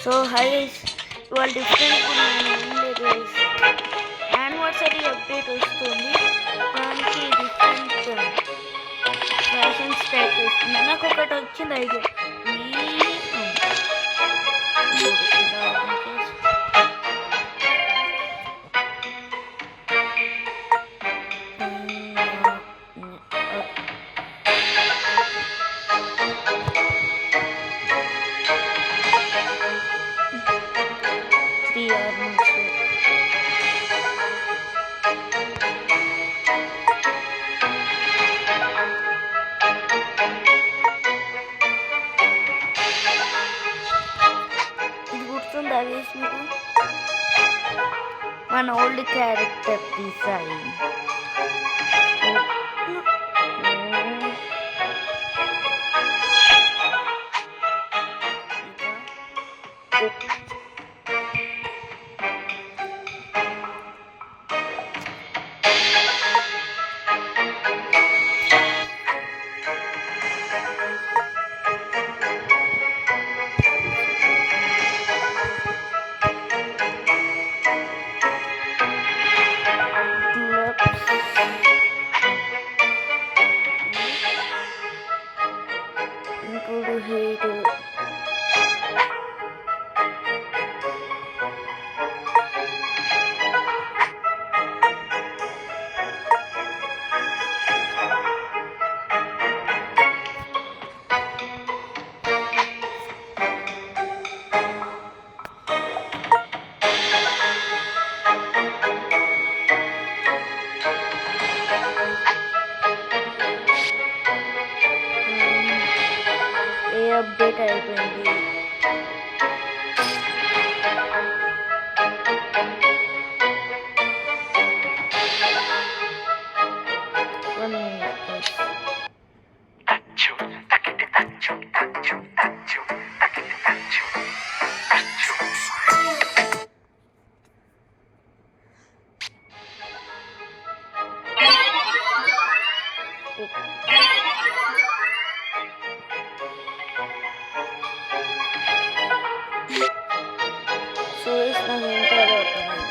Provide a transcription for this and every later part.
So hi guys, ఇవాళ different నేను ఏం లేదు గైస్. యానివర్సరీ అప్డేట్ వస్తుంది, దానికి డిఫరెంట్ ఫ్యాషన్ స్టైల్ చేస్తుంది. నాకు ఒకటి వచ్చింది ఐడియా. ఇలా open చేసి త్రీ ఆర్మల్స్ ఇది గుర్తుందా గైస్ మీకు? మన ఓల్డ్ క్యారెక్టర్ డిజైన్. ఇప్పుడు హెయిర్ ఏ అప్డేట్ అయిపోయింది. One minute. సో నాకు ఏం చదవుతున్నాను.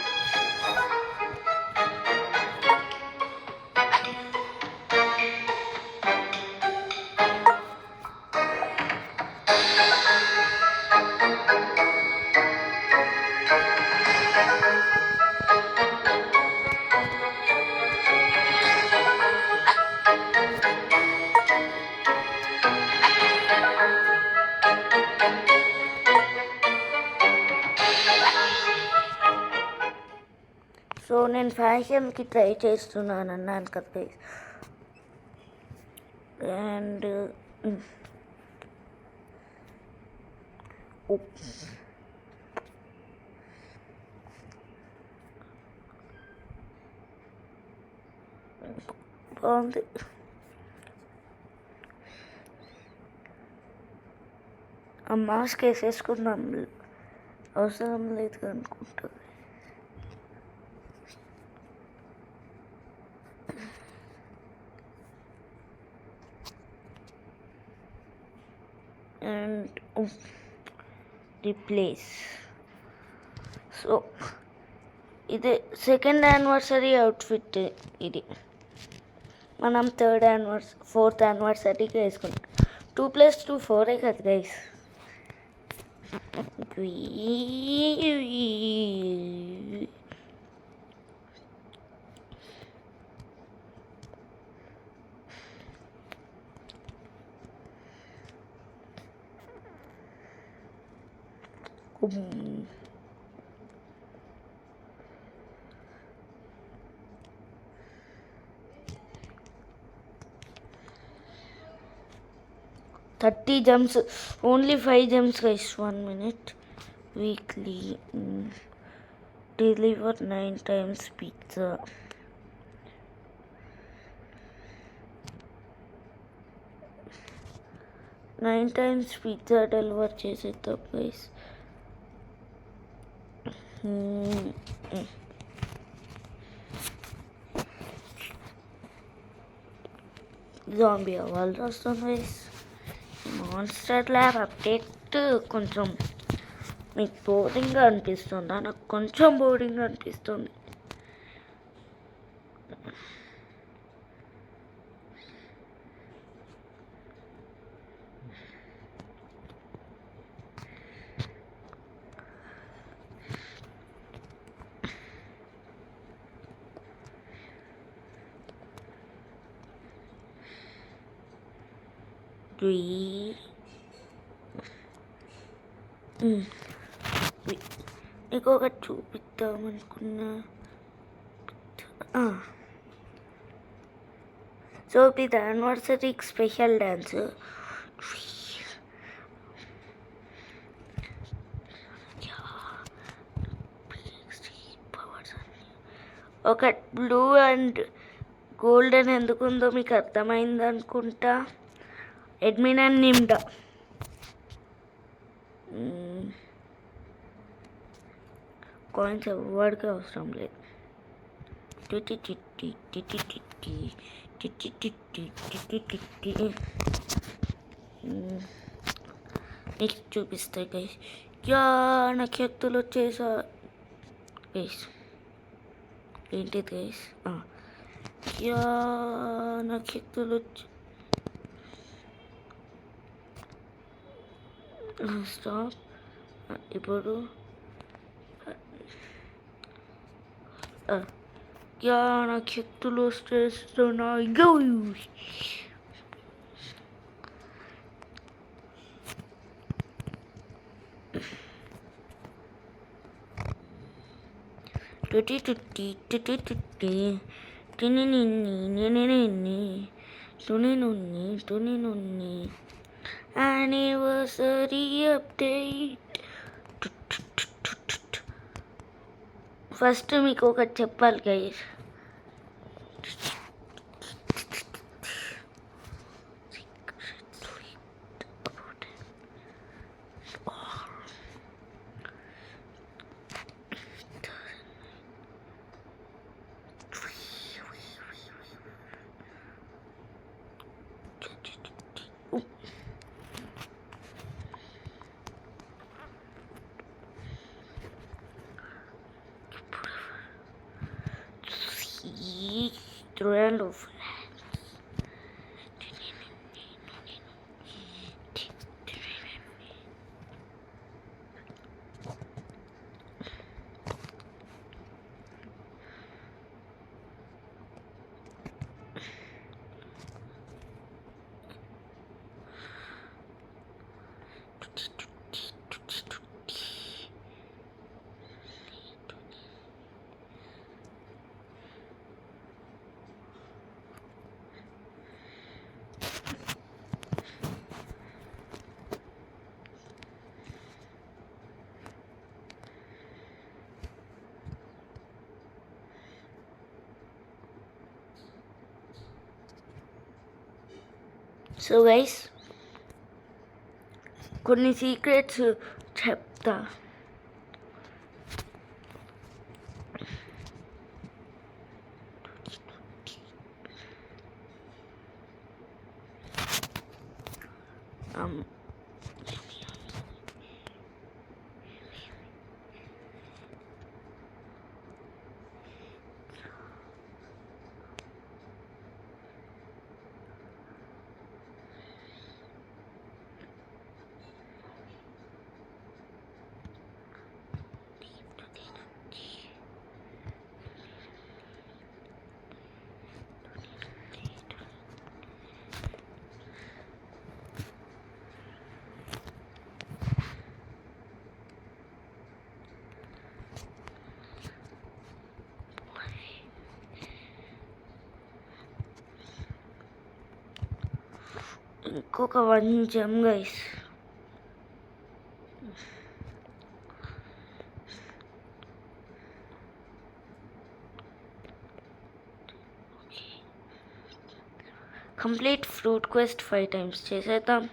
సో నేను ఫ్యాషన్కి ట్రై చేస్తున్నాను అన్నాను కదా. అండ్ బాగుంది. ఆ మాస్క్ వేసేసుకున్నాం, అవసరం లేదు అనుకుంటా. And replace. సో ఇది సెకండ్ యానివర్సరీ అవుట్ఫిట్. ఇది మనం ఫోర్త్ యానివర్సరీకి వేసుకుంటాం. 2 + 2 4 కదా guys. Mm. 30 gems, only 5 gems guys. 1 minute. Weekly deliver 9 times pizza. Nine times pizza deliver చేసేద్దాం guys. జాంబీ అవ్వాలి వస్తుంది గైస్. మాన్స్టర్ ల్యాబ్ అప్డేట్ కొంచెం మీకు బోరింగ్గా అనిపిస్తుందా? నాకు కొంచెం బోరింగ్గా అనిపిస్తుంది. నీకు ఒకటి చూపిద్దామనుకున్నా. సో ఇది యానివర్సరీకి స్పెషల్ డ్యాన్స్. ఒక బ్లూ అండ్ గోల్డెన్ ఎందుకుందో మీకు అర్థమైంది అనుకుంటా. అడ్మిన్ అండ్ నిమ్డా కాయిన్స్ ఎవరికి అవసరం లేదు. నెక్స్ట్ చూపిస్తాయి గైస్. నాకు ఎత్తులు వచ్చేసా గైస్. ఏంటిది గైస్? నాకు ఎత్తులు వచ్చి స్టాప్. ఇప్పుడు నాకు ఎత్తులు వచ్చేస్తున్నా. Anniversary update. ఫస్ట్ మీకు ఒకటి చెప్పాలి guys. Throne of so guys కొన్ని సీక్రెట్స్ చెప్తా. ఇంకొక 1 gem guys. Complete fruit quest 5 times చేసేద్దాం.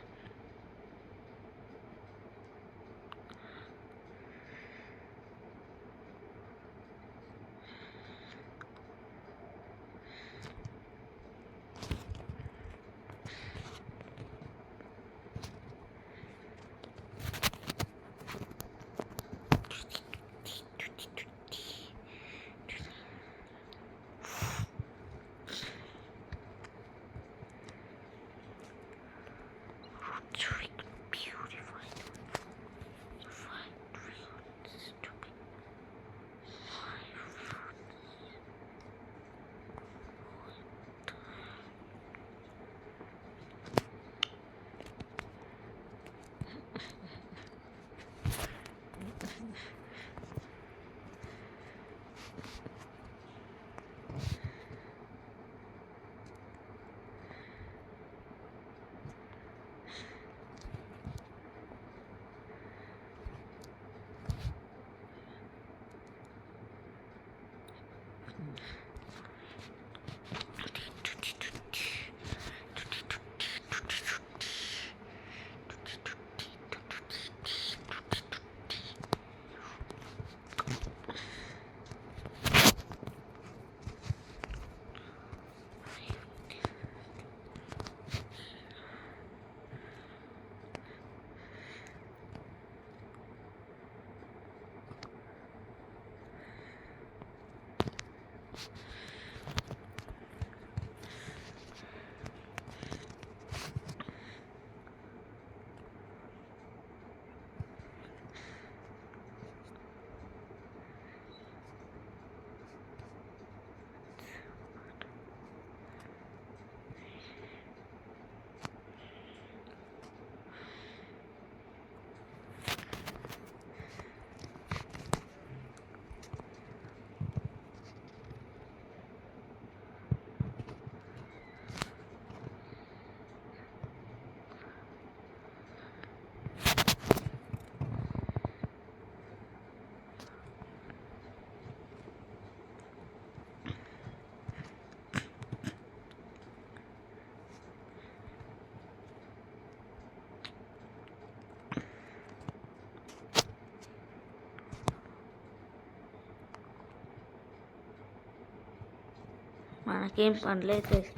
మనకేం పనిలేదు గైస్.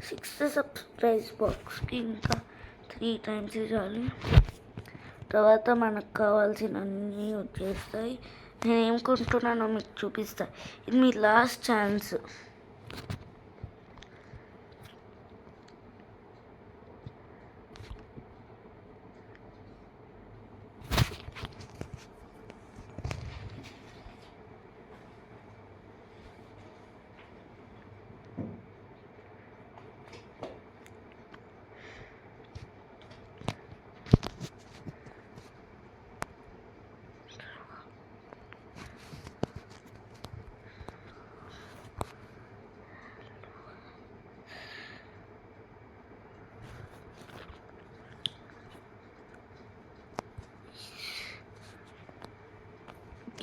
6th సర్ప్రైజ్ బాక్స్కి ఇంకా 3 times చాలు. తర్వాత మనకు కావాల్సినవన్నీ వచ్చేస్తాయి. నేను ఏం కొంటున్నానో మీకు చూపిస్తా. ఇది మీ లాస్ట్ ఛాన్స్.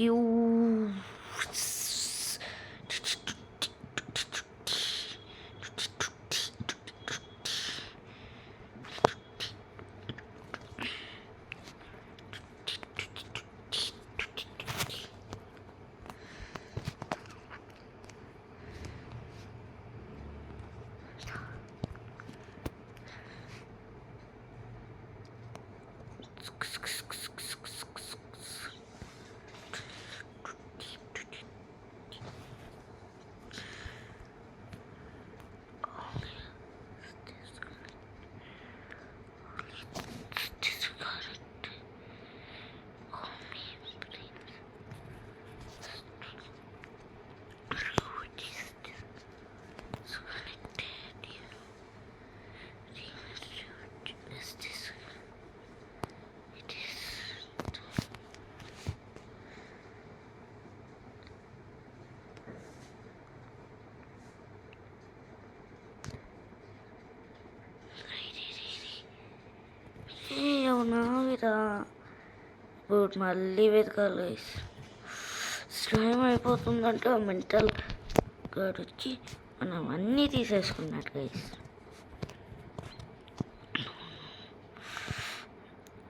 You అవునా వీరా ఇప్పుడు మళ్ళీ వెతకాలి. స్లైమ్ అయిపోతుందంటే ఆ మెంటల్ గార్డ్ వచ్చి మనం అన్నీ తీసేసుకున్నాడు guys.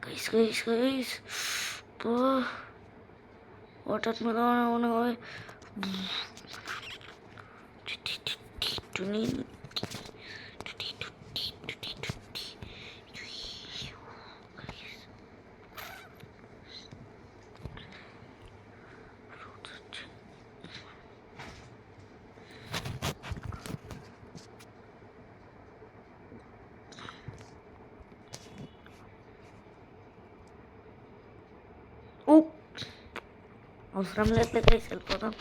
Guys guys guys watermelon అవసరం లేకపోతే వెళ్ళిపోదాం.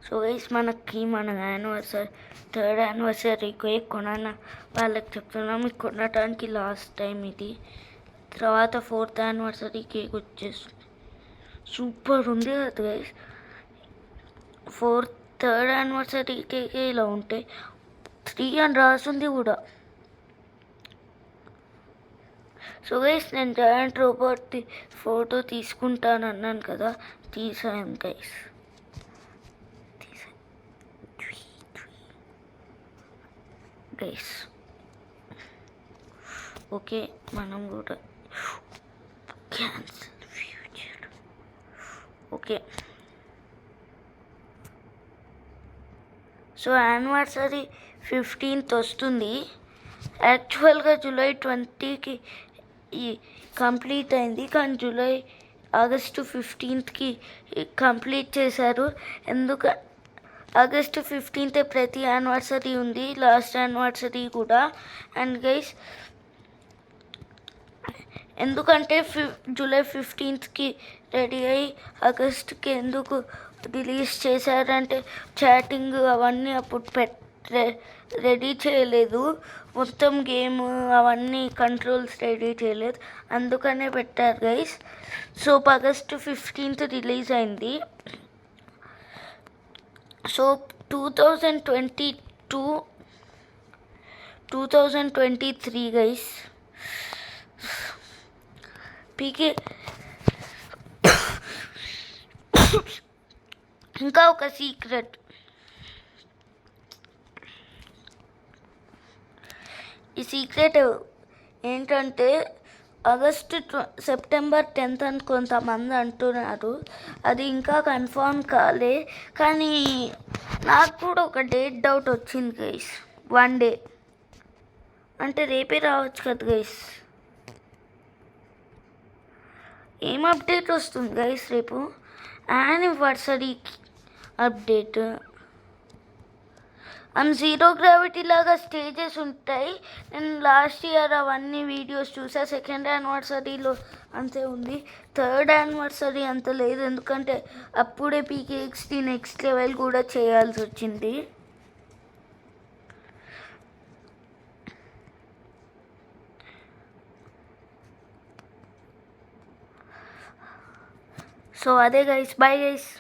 సో గైస్ మనకి మన యానివర్సరీ 3rd యానివర్సరీకి కొనాల వాళ్ళకి చెప్తున్నాం. మీకు కొనడానికి లాస్ట్ టైం ఇది. తర్వాత 4th యానివర్సరీ కేక్ వచ్చేస్తుంది. సూపర్ ఉంది కదా గైస్. 3rd యానివర్సరీ కేక్ ఇలా ఉంటే 3 అని రాస్తుంది కూడా. సో గైస్ నేను జాయింట్ రోబోట్ ఫోటో తీసుకుంటాను అన్నాను కదా, తీసాను గైస్. ఓకే మనం కూడా cancel future. Okay so anniversary 15th వస్తుంది. యాక్చువల్గా July 20కి కంప్లీట్ అయింది, కానీ ఆగస్టు 15కి కంప్లీట్ చేశారు. ఆగస్టు 15th ప్రతి యానివర్సరీ ఉంది, లాస్ట్ యానివర్సరీ కూడా. అండ్ గైస్ ఎందుకంటే జూలై 15కి రెడీ అయ్యి ఆగస్ట్కి ఎందుకు రిలీజ్ చేశారంటే చాటింగ్ అవన్నీ అప్పుడు రెడీ చేయలేదు, మొత్తం గేమ్ అవన్నీ కంట్రోల్స్ రెడీ చేయలేదు, అందుకనే పెట్టారు guys. So August 15th release అయింది. సో 2023 గైస్. పీకే ఇంకా ఒక సీక్రెట్, ఈ సీక్రెట్ ఏంటంటే సెప్టెంబర్ 10th అని కొంతమంది అంటున్నారు, అది ఇంకా కన్ఫర్మ్ కాలే. కానీ నాకు కూడా ఒక డౌట్ వచ్చింది గైస్. 1 డే అంటే రేపే రావచ్చు కదా గైస్. ఏం అప్డేట్ వస్తుంది గైస్ రేపు? Anniversary update. జీరో గ్రావిటీ లాగా స్టేజెస్ ఉంటాయి. నేను లాస్ట్ ఇయర్ అవన్నీ వీడియోస్ చూసా. సెకండ్ యానివర్సరీలో అంతే ఉంది, థర్డ్ యానివర్సరీ అంత లేదు, ఎందుకంటే అప్పుడే PKXD నెక్స్ట్ లెవెల్ కూడా చేయాల్సి వచ్చింది. సో అదే గైస్, బాయ్ గైస్.